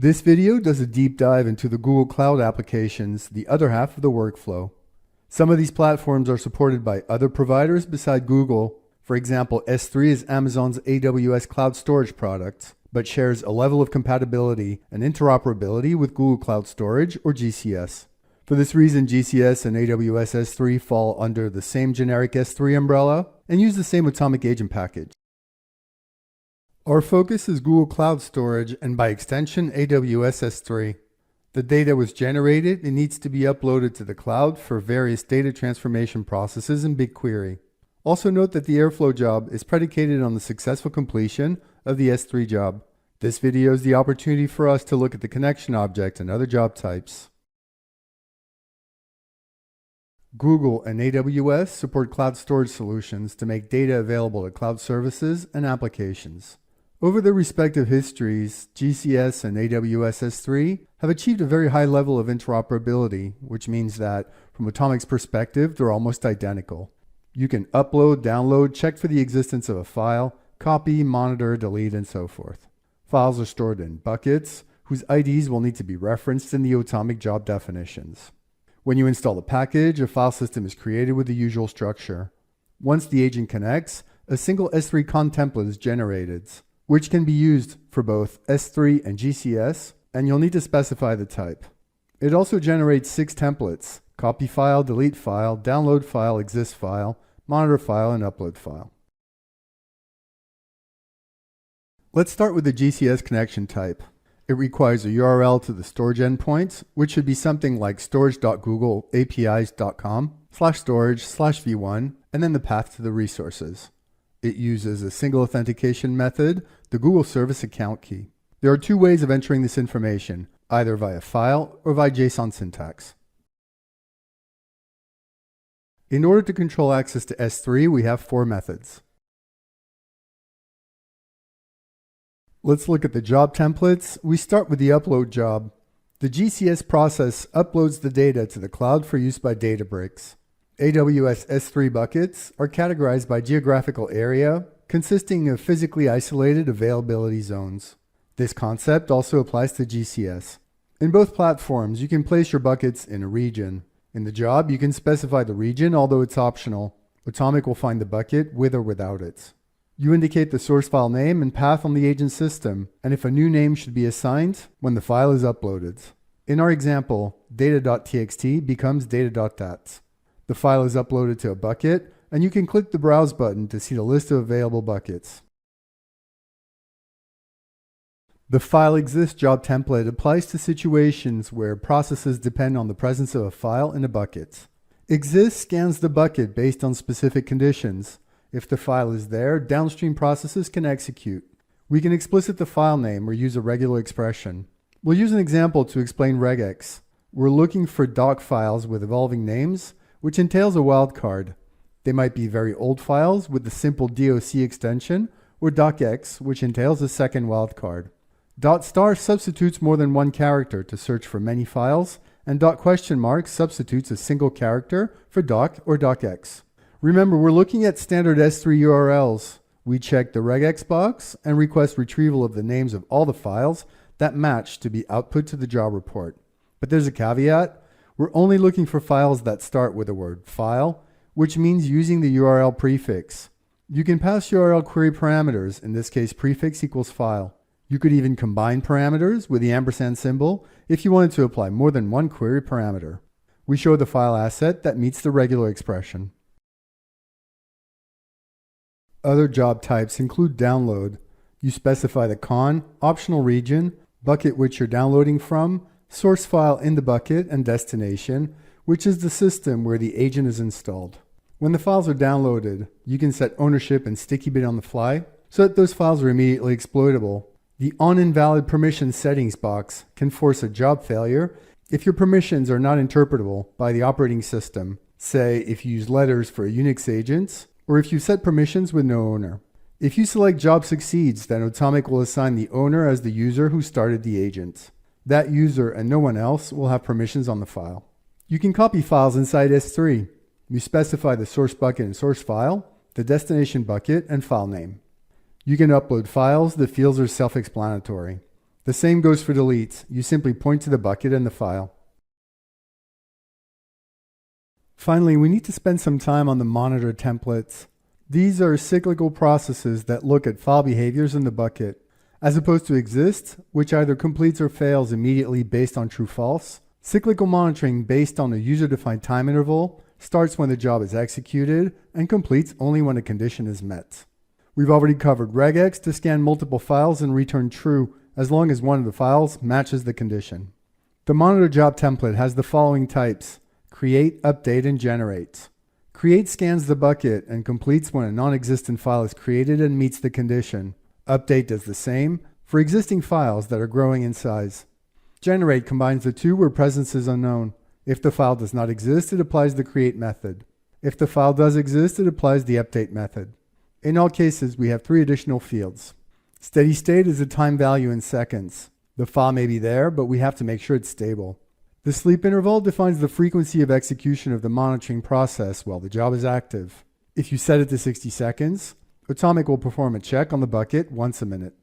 This video does a deep dive into the Google Cloud applications, the other half of the workflow. Some of these platforms are supported by other providers beside Google. For example, S3 is Amazon's AWS cloud storage product, but shares a level of compatibility and interoperability with Google Cloud Storage or GCS. For this reason, GCS and AWS S3 fall under the same generic S3 umbrella and use the same Automic agent package. Our focus is Google Cloud Storage and by extension AWS S3. The data was generated and needs to be uploaded to the cloud for various data transformation processes in BigQuery. Also note that the Airflow job is predicated on the successful completion of the S3 job. This video is the opportunity for us to look at the connection object and other job types. Google and AWS support cloud storage solutions to make data available to cloud services and applications. Over their respective histories, GCS and AWS S3 have achieved a very high level of interoperability, which means that, from Automic's perspective, they're almost identical. You can upload, download, check for the existence of a file, copy, monitor, delete, and so forth. Files are stored in buckets, whose IDs will need to be referenced in the Automic job definitions. When you install the package, a file system is created with the usual structure. Once the agent connects, a single S3 con template is generated, which can be used for both S3 and GCS, and you'll need to specify the type. It also generates 6 templates: copy file, delete file, download file, exist file, monitor file, and upload file. Let's start with the GCS connection type. It requires a URL to the storage endpoint, which should be something like storage.googleapis.com/storage/v1, and then the path to the resources. It uses a single authentication method, the Google Service Account Key. There are 2 ways of entering this information, either via file or via JSON syntax. In order to control access to S3, we have 4 methods. Let's look at the job templates. We start with the upload job. The GCS process uploads the data to the cloud for use by Databricks. AWS S3 buckets are categorized by geographical area, consisting of physically isolated availability zones. This concept also applies to GCS. In both platforms, you can place your buckets in a region. In the job, you can specify the region, although it's optional. Automic will find the bucket with or without it. You indicate the source file name and path on the agent system, and if a new name should be assigned when the file is uploaded. In our example, data.txt becomes data.dat. The file is uploaded to a bucket, and you can click the Browse button to see the list of available buckets. The file exists job template applies to situations where processes depend on the presence of a file in a bucket. Exist scans the bucket based on specific conditions. If the file is there, downstream processes can execute. We can explicit the file name or use a regular expression. We'll use an example to explain regex. We're looking for doc files with evolving names, which entails a wildcard. They might be very old files with the simple DOC extension, or docx, which entails a second wildcard. Dot star substitutes more than one character to search for many files, and dot question mark substitutes a single character for doc or docx. Remember, we're looking at standard S3 URLs. We check the regex box and request retrieval of the names of all the files that match to be output to the job report. But there's a caveat. We're only looking for files that start with the word file, which means using the URL prefix. You can pass URL query parameters, in this case prefix equals file. You could even combine parameters with the ampersand symbol if you wanted to apply more than one query parameter. We show the file asset that meets the regular expression. Other job types include download. You specify the con, optional region, bucket which you're downloading from, source file in the bucket, and destination, which is the system where the agent is installed. When the files are downloaded, you can set ownership and sticky bit on the fly so that those files are immediately exploitable. The on invalid permission settings box can force a job failure if your permissions are not interpretable by the operating system, say if you use letters for a Unix agent, or if you set permissions with no owner. If you select job succeeds, then Automic will assign the owner as the user who started the agent. That user and no one else will have permissions on the file. You can copy files inside S3. You specify the source bucket and source file, the destination bucket, and file name. You can upload files. The fields are self-explanatory. The same goes for deletes. You simply point to the bucket and the file. Finally, we need to spend some time on the monitor templates. These are cyclical processes that look at file behaviors in the bucket. As opposed to exists, which either completes or fails immediately based on true-false, cyclical monitoring based on a user-defined time interval starts when the job is executed and completes only when a condition is met. We've already covered regex to scan multiple files and return true as long as one of the files matches the condition. The monitor job template has the following types: create, update, and generate. Create scans the bucket and completes when a non-existent file is created and meets the condition. Update does the same for existing files that are growing in size. Generate combines the two where presence is unknown. If the file does not exist, it applies the create method. If the file does exist, it applies the update method. In all cases, we have 3 additional fields. Steady state is a time value in seconds. The file may be there, but we have to make sure it's stable. The sleep interval defines the frequency of execution of the monitoring process while the job is active. If you set it to 60 seconds, Automic will perform a check on the bucket once a minute.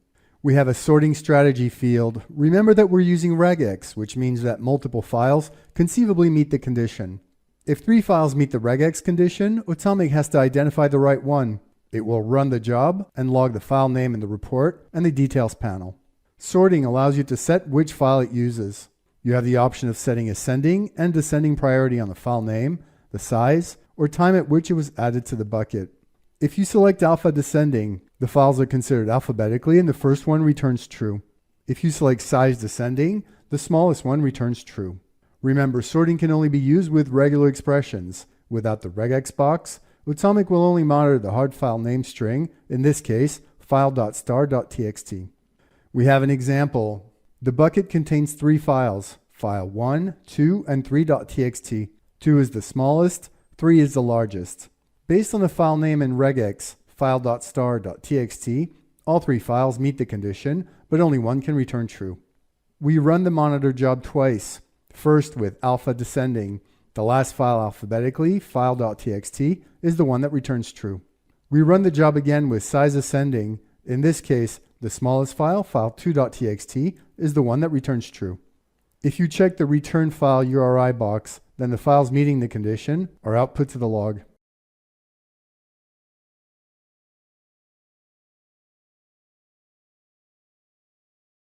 We have a sorting strategy field. Remember that we're using regex, which means that multiple files conceivably meet the condition. If 3 files meet the regex condition, Automic has to identify the right one. It will run the job and log the file name in the report and the details panel. Sorting allows you to set which file it uses. You have the option of setting ascending and descending priority on the file name, the size, or time at which it was added to the bucket. If you select alpha descending, the files are considered alphabetically and the first one returns true. If you select size descending, the smallest one returns true. Remember, sorting can only be used with regular expressions. Without the regex box, Automic will only monitor the hard file name string, in this case, file.star.txt. We have an example. The bucket contains 3 files, file 1, 2, and 3.txt. 2 is the smallest, 3 is the largest. Based on the file name in regex, file.star.txt, all 3 files meet the condition, but only one can return true. We run the monitor job twice, first with alpha descending. The last file alphabetically, file.txt, is the one that returns true. We run the job again with size ascending. In this case, the smallest file, file2.txt, is the one that returns true. If you check the return file URI box, then the files meeting the condition are output to the log.